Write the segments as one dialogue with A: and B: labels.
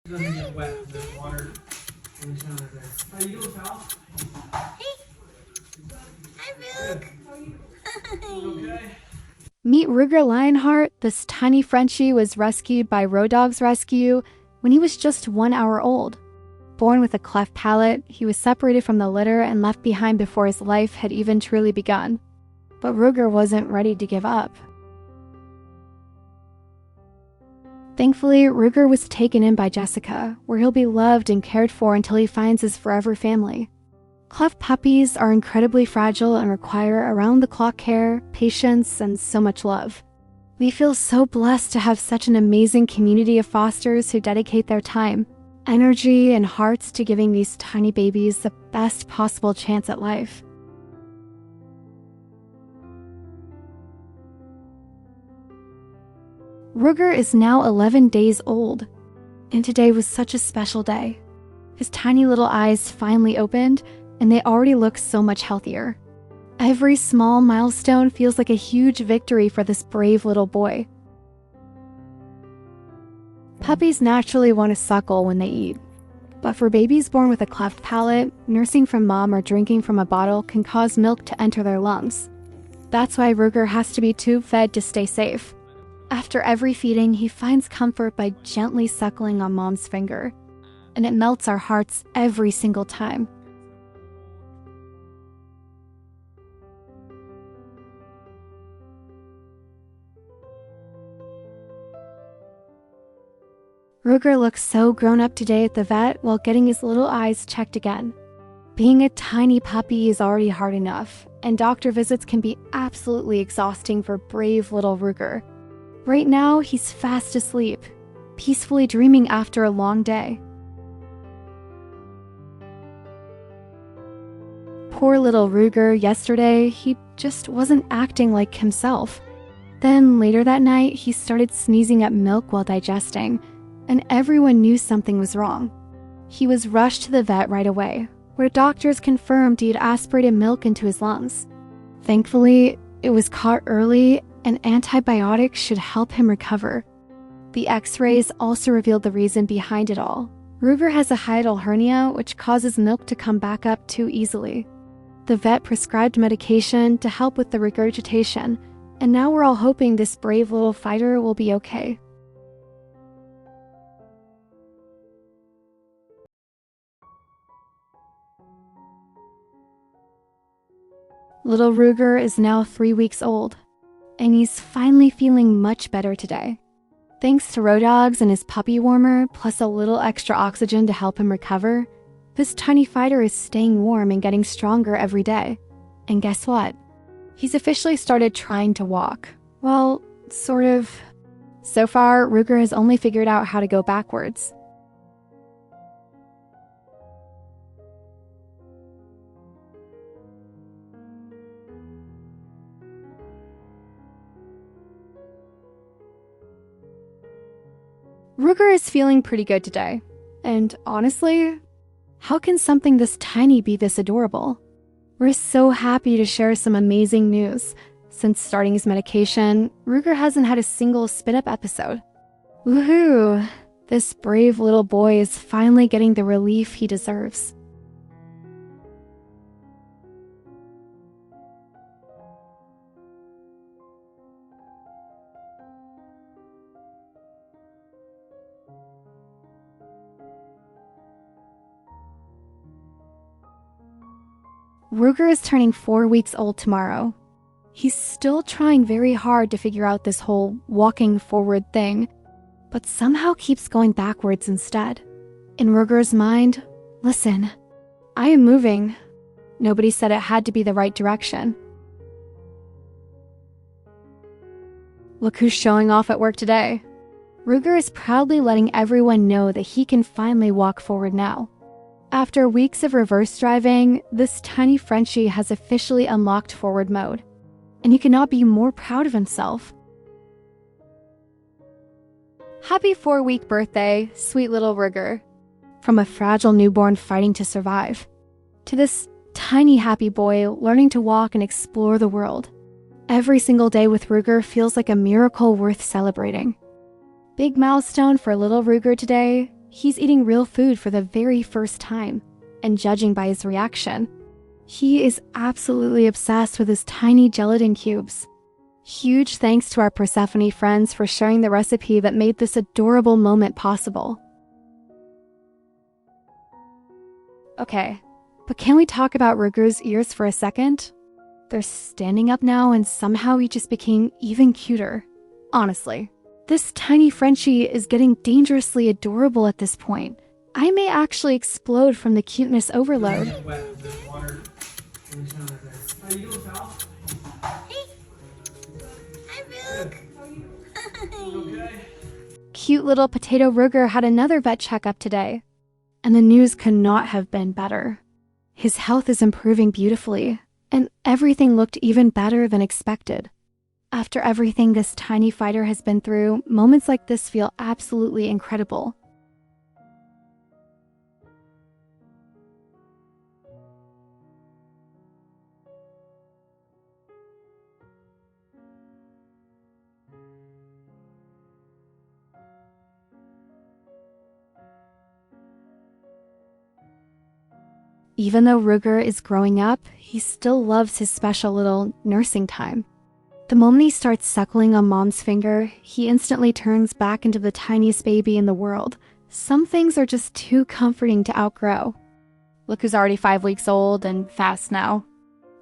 A: It doesn't get wet. There's water in the counter there. How you doing, pal?
B: Hey. Hi, Luke.
A: Okay.
C: Meet Ruger Lionheart. This tiny Frenchie was rescued by Roadogs Rescue when he was just 1 hour old. Born with a cleft palate, he was separated from the litter and left behind before his life had even truly begun. But Ruger wasn't ready to give up. Thankfully, Ruger was taken in by Jessica, where he'll be loved and cared for until he finds his forever family. Cleft puppies are incredibly fragile and require around-the-clock care, patience, and so much love. We feel so blessed to have such an amazing community of fosters who dedicate their time, energy, and hearts to giving these tiny babies the best possible chance at life. Ruger is now 11 days old, and today was such a special day. His tiny little eyes finally opened, and they already look so much healthier. Every small milestone feels like a huge victory for this brave little boy. Puppies naturally want to suckle when they eat, but for babies born with a cleft palate, nursing from mom or drinking from a bottle can cause milk to enter their lungs. That's why Ruger has to be tube-fed to stay safe. After every feeding, he finds comfort by gently suckling on mom's finger, and it melts our hearts every single time. Ruger looks so grown up today at the vet while getting his little eyes checked again. Being a tiny puppy is already hard enough, and doctor visits can be absolutely exhausting for brave little Ruger. Right now, he's fast asleep, peacefully dreaming after a long day. Poor little Ruger, yesterday, he just wasn't acting like himself. Then later that night, he started sneezing up milk while digesting, and everyone knew something was wrong. He was rushed to the vet right away, where doctors confirmed he had aspirated milk into his lungs. Thankfully, it was caught early, and antibiotics should help him recover. The x-rays also revealed the reason behind it all. Ruger has a hiatal hernia, which causes milk to come back up too easily. The vet prescribed medication to help with the regurgitation, and now we're all hoping this brave little fighter will be okay. Little Ruger is now 3 weeks old, and he's finally feeling much better today. Thanks to Roadogs and his puppy warmer, plus a little extra oxygen to help him recover, this tiny fighter is staying warm and getting stronger every day. And guess what? He's officially started trying to walk. Well, sort of. So far, Ruger has only figured out how to go backwards. Ruger is feeling pretty good today. And honestly, how can something this tiny be this adorable? We're so happy to share some amazing news. Since starting his medication, Ruger hasn't had a single spit-up episode. Woohoo! This brave little boy is finally getting the relief he deserves. Ruger is turning 4 weeks old tomorrow. He's still trying very hard to figure out this whole walking forward thing, but somehow keeps going backwards instead. In Ruger's mind, listen, I am moving. Nobody said it had to be the right direction. Look who's showing off at work today. Ruger is proudly letting everyone know that he can finally walk forward now. After weeks of reverse driving, this tiny Frenchie has officially unlocked forward mode, and he cannot be more proud of himself. Happy 4-week birthday, sweet little Ruger. From a fragile newborn fighting to survive, to this tiny happy boy learning to walk and explore the world. Every single day with Ruger feels like a miracle worth celebrating. Big milestone for little Ruger today, He's eating real food for the very first time, and judging by his reaction, he is absolutely obsessed with his tiny gelatin cubes. Huge thanks to our Persephone friends for sharing the recipe that made this adorable moment possible. Okay, but can we talk about Ruger's ears for a second? They're standing up now, and somehow he just became even cuter. Honestly, this tiny Frenchie is getting dangerously adorable at this point. I may actually explode from the cuteness overload.
A: Wet, the water every time I go. How you doing, pal?
B: Hey. Hi, Luke.
A: Okay.
C: Cute little potato Ruger had another vet checkup today, and the news could not have been better. His health is improving beautifully, and everything looked even better than expected. After everything this tiny fighter has been through, moments like this feel absolutely incredible. Even though Ruger is growing up, he still loves his special little nursing time. The moment he starts suckling on mom's finger, he instantly turns back into the tiniest baby in the world. Some things are just too comforting to outgrow. Look who's already 5 weeks old and fast now.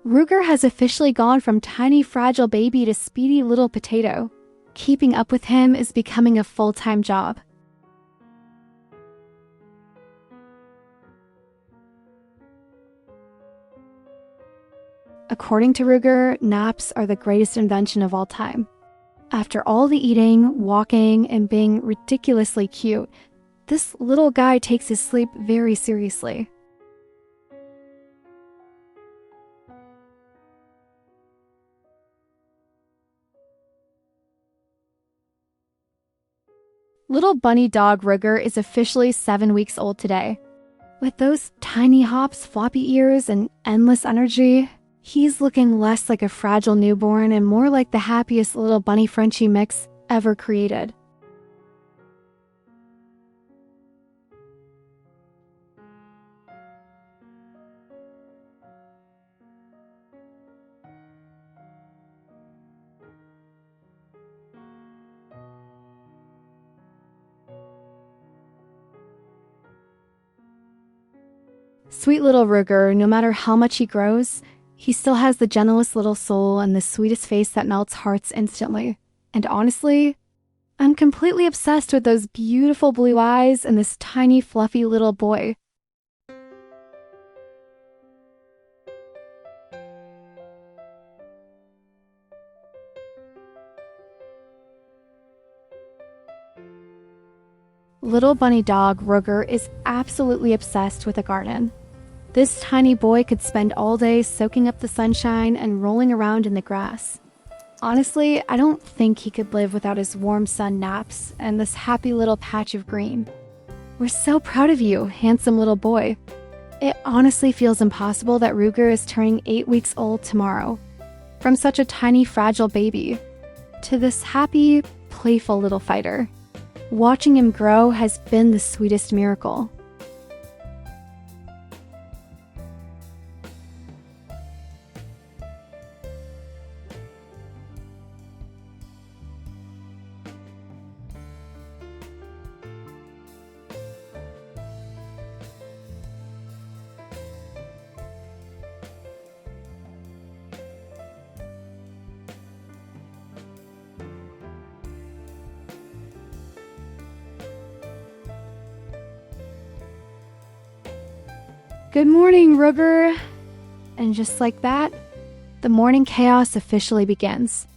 C: Ruger has officially gone from tiny fragile baby to speedy little potato. Keeping up with him is becoming a full-time job. According to Ruger, naps are the greatest invention of all time. After all the eating, walking, and being ridiculously cute, this little guy takes his sleep very seriously. Little bunny dog Ruger is officially 7 weeks old today. With those tiny hops, floppy ears, and endless energy, he's looking less like a fragile newborn and more like the happiest little bunny Frenchie mix ever created. Sweet little Ruger, no matter how much he grows, he still has the gentlest little soul and the sweetest face that melts hearts instantly. And honestly, I'm completely obsessed with those beautiful blue eyes and this tiny, fluffy little boy. Little bunny dog Ruger is absolutely obsessed with a garden. This tiny boy could spend all day soaking up the sunshine and rolling around in the grass. Honestly, I don't think he could live without his warm sun naps and this happy little patch of green. We're so proud of you, handsome little boy. It honestly feels impossible that Ruger is turning 8 weeks old tomorrow. From such a tiny, fragile baby to this happy, playful little fighter. Watching him grow has been the sweetest miracle. Good morning, Ruger. And just like that, the morning chaos officially begins.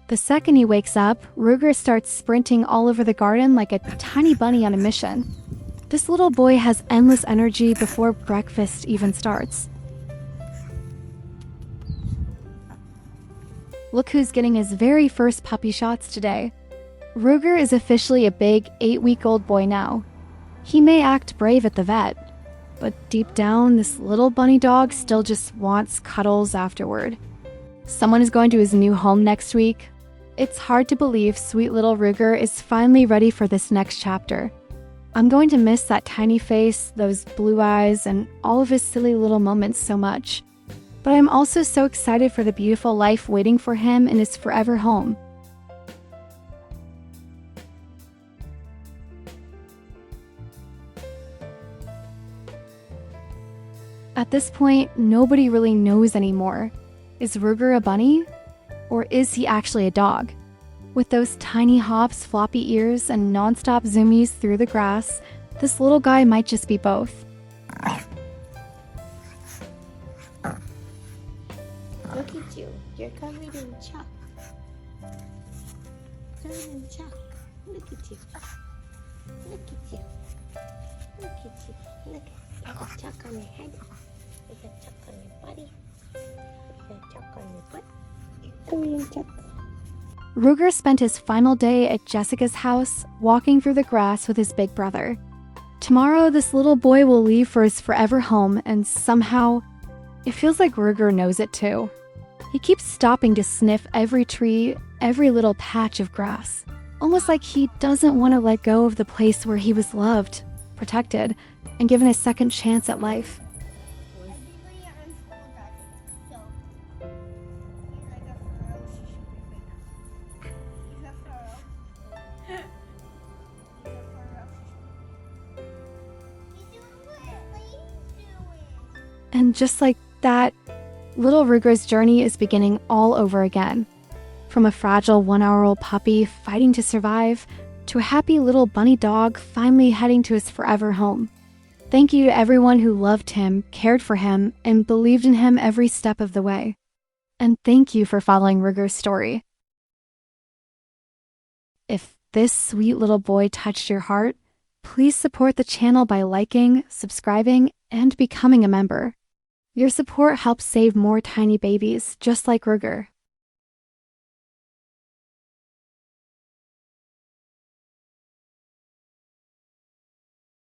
C: The second he wakes up, Ruger starts sprinting all over the garden like a tiny bunny on a mission. This little boy has endless energy before breakfast even starts. Look who's getting his very first puppy shots today. Ruger is officially a big 8-week-old boy now. He may act brave at the vet, but deep down, this little bunny dog still just wants cuddles afterward. Someone is going to his new home next week. It's hard to believe sweet little Ruger is finally ready for this next chapter. I'm going to miss that tiny face, those blue eyes, and all of his silly little moments so much. But I'm also so excited for the beautiful life waiting for him in his forever home. At this point, nobody really knows anymore. Is Ruger a bunny? Or is he actually a dog? With those tiny hops, floppy ears, and nonstop zoomies through the grass, this little guy might just be both.
B: Look at you. You're covered in chalk. Covered in chalk. Look at you. Look at you. Look at you. Look. You got chalk on your head. You got chalk on your body. You got chalk on your butt. Covered in chalk.
C: Ruger spent his final day at Jessica's house, walking through the grass with his big brother. Tomorrow, this little boy will leave for his forever home, and somehow, it feels like Ruger knows it too. He keeps stopping to sniff every tree, every little patch of grass, almost like he doesn't want to let go of the place where he was loved, protected, and given a second chance at life. And just like that, little Ruger's journey is beginning all over again. From a fragile 1-hour-old puppy fighting to survive, to a happy little bunny dog finally heading to his forever home. Thank you to everyone who loved him, cared for him, and believed in him every step of the way. And thank you for following Ruger's story. If this sweet little boy touched your heart, please support the channel by liking, subscribing, and becoming a member. Your support helps save more tiny babies just like Ruger.